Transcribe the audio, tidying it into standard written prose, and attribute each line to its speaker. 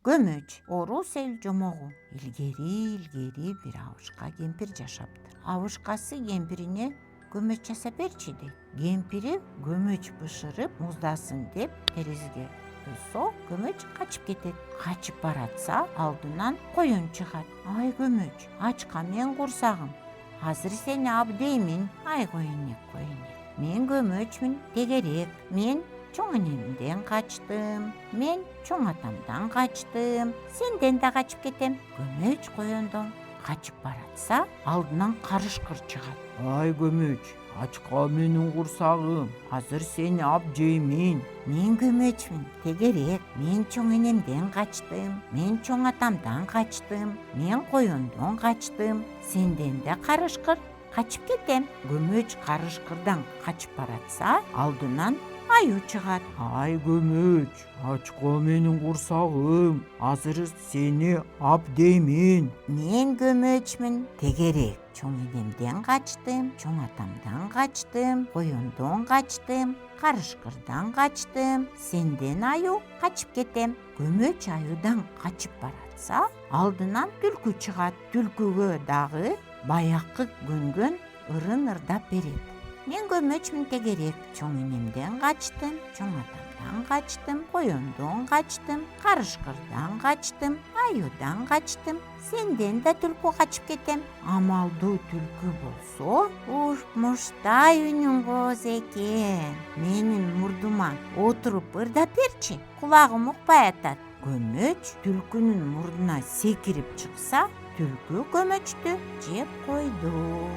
Speaker 1: Көмөч орус эл жомогу илгери бир авушка кемпир жашапты. Авушкасы кемпирине көмөч жасап берчи дейт. Кемпири көмөч бышырып муздасын деп терезеге койсо көмөч качып кетет. Качып баратса алдынан коюн чыгат. Ай көмөч, ачка мен курсагым. Азыр сени абдеймин. Ай коюнек. Мен көмөчмүн тегерек. Мен чоң энемден качтым. Мен чоң атамдан качтым. Сенден да качып кетем. Көмөч коюндон качып баратса алдынан карышкыр чыгат. Ай көмөч, ачка менин курсагым. Азыр сени абжеймин. Мен көмөчмүн тегерек. Мен чоң энемден качтым. Мен чоң атамдан качтым. Мен коюндон качтым. Сенден да карышкыр качып кетем. Көмөч карышкырдан качып баратса алдынан аю чыгат. Ай көмөч, ачка менин курсагым. Азыр сени абдеймин. Мен көмөчмүн тегерек. Чоң энемден качтым, чоң атамдан качтым, коюндон качтым, карышкырдан качтым. Сенден аю качып кетем. Көмөч аюдан качып баратса алдынан түлкү чыгат. Түлкүгө дагы баякы көнгөн ырын ырдап берет. Мен көмөчмүн тегерек. Чоң энемден качтым, чоң атамдан качтым, коюндон качтым, карышкырдан качтым, аюдан качтым. Сенден да түлкү качып кетем. Амалдуу түлкү болсо, урмуштай үнүң кооз экен. Менин мурдума отуруп ырдап берчи. Кулагым укпай атат. Көмөч түлкүнүн мурдуна секирип чыкса, түлкү көмөчтү жеп койду.